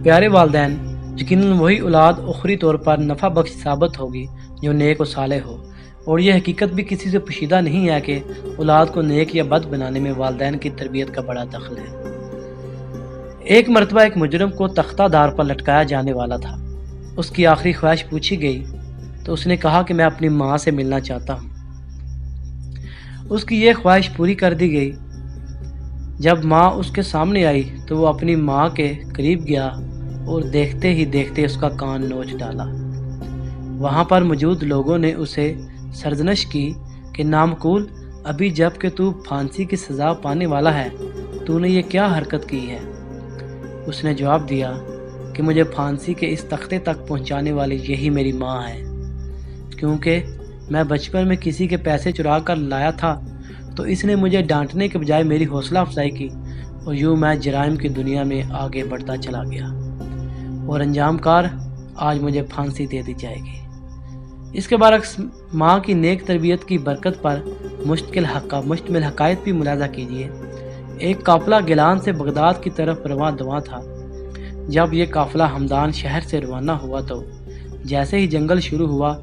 پیارے والدین، یقیناً وہی اولاد اخری طور پر نفع بخش ثابت ہوگی جو نیک و صالح ہو، اور یہ حقیقت بھی کسی سے پوشیدہ نہیں ہے کہ اولاد کو نیک یا بد بنانے میں والدین کی تربیت کا بڑا دخل ہے۔ ایک مرتبہ ایک مجرم کو تختہ دار پر لٹکایا جانے والا تھا۔ اس کی آخری خواہش پوچھی گئی تو اس نے کہا کہ میں اپنی ماں سے ملنا چاہتا ہوں۔ اس کی یہ خواہش پوری کر دی گئی۔ جب ماں اس کے سامنے آئی تو وہ اپنی ماں کے قریب گیا اور دیکھتے ہی دیکھتے اس کا کان نوچ ڈالا۔ وہاں پر موجود لوگوں نے اسے سرزنش کی کہ نامقول، ابھی جب کہ تو پھانسی کی سزا پانے والا ہے، تو نے یہ کیا حرکت کی ہے؟ اس نے جواب دیا کہ مجھے پھانسی کے اس تختے تک پہنچانے والی یہی میری ماں ہے، کیونکہ میں بچپن میں کسی کے پیسے چرا کر لایا تھا تو اس نے مجھے ڈانٹنے کے بجائے میری حوصلہ افزائی کی، اور یوں میں جرائم کی دنیا میں آگے بڑھتا چلا گیا، اور انجام کار آج مجھے پھانسی دے دی جائے گی۔ اس کے برعکس ماں کی نیک تربیت کی برکت پر مشتمل حقائق بھی ملاحظہ کیجیے۔ ایک قافلہ گیلان سے بغداد کی طرف رواں تھا۔ جب یہ قافلہ ہمدان شہر سے روانہ ہوا تو جیسے ہی جنگل شروع ہوا،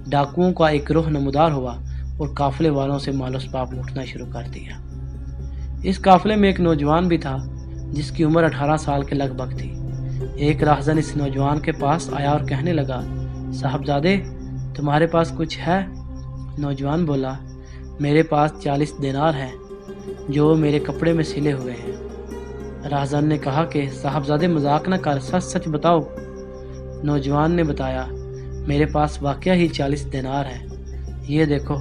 ڈاکوؤں کا ایک گروہ نمودار ہوا اور قافلے والوں سے مال و اسباب لوٹنا شروع کر دیا۔ اس قافلے میں ایک نوجوان بھی تھا جس کی عمر 18 سال کے لگ بھگ تھی۔ ایک راہزن اس نوجوان کے پاس آیا اور کہنے لگا، صاحبزادے، تمہارے پاس کچھ ہے؟ نوجوان بولا، میرے پاس 40 دینار ہیں جو میرے کپڑے میں سلے ہوئے ہیں۔ راہزن نے کہا کہ صاحبزادے مذاق نہ کر، سچ سچ بتاؤ۔ نوجوان نے بتایا، میرے پاس واقعہ ہی 40 دینار ہیں، یہ دیکھو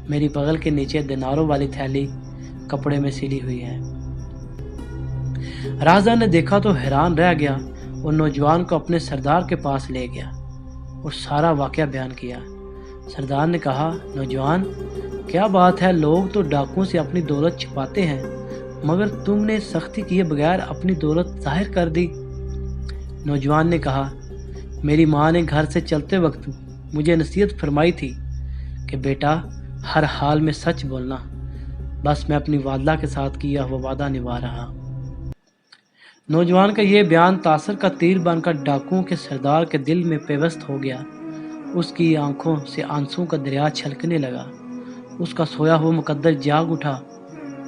میری بغل کے نیچے دیناروں والی تھیلی کپڑے میں سلی ہوئی ہے۔ راہزن نے دیکھا تو حیران رہ گیا اور نوجوان کو اپنے سردار کے پاس لے گیا اور سارا واقعہ بیان کیا۔ سردار نے کہا، نوجوان، کیا بات ہے، لوگ تو ڈاکوؤں سے اپنی دولت چھپاتے ہیں مگر تم نے سختی کیے بغیر اپنی دولت ظاہر کر دی۔ نوجوان نے کہا، میری ماں نے گھر سے چلتے وقت مجھے نصیحت فرمائی تھی کہ بیٹا، ہر حال میں سچ بولنا، بس میں اپنی والدہ کے ساتھ کیا ہوا وعدہ نبھا رہا۔ نوجوان کا یہ بیان تاثر کا تیر بن کر ڈاکوؤں کے سردار کے دل میں پیوست ہو گیا۔ اس کی آنکھوں سے آنسوں کا دریا چھلکنے لگا۔ اس کا سویا ہوا مقدر جاگ اٹھا۔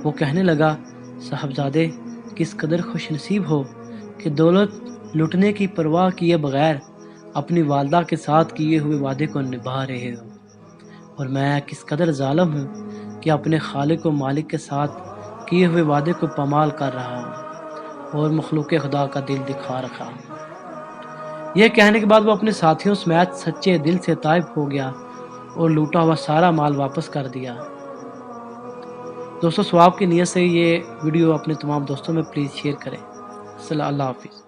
وہ کہنے لگا، صاحبزادے، کس قدر خوش نصیب ہو کہ دولت لوٹنے کی پرواہ کیے بغیر اپنی والدہ کے ساتھ کیے ہوئے وعدے کو نبھا رہے ہو، اور میں کس قدر ظالم ہوں کہ اپنے خالق و مالک کے ساتھ کیے ہوئے وعدے کو پامال کر رہا ہوں اور مخلوق خدا کا دل دکھا رکھا ہوں۔ یہ کہنے کے بعد وہ اپنے ساتھیوں سمیت سچے دل سے تائب ہو گیا اور لوٹا ہوا سارا مال واپس کر دیا۔ دوستو، ثواب کی نیت سے یہ ویڈیو اپنے تمام دوستوں میں پلیز شیئر کریں۔ اللہ حافظ۔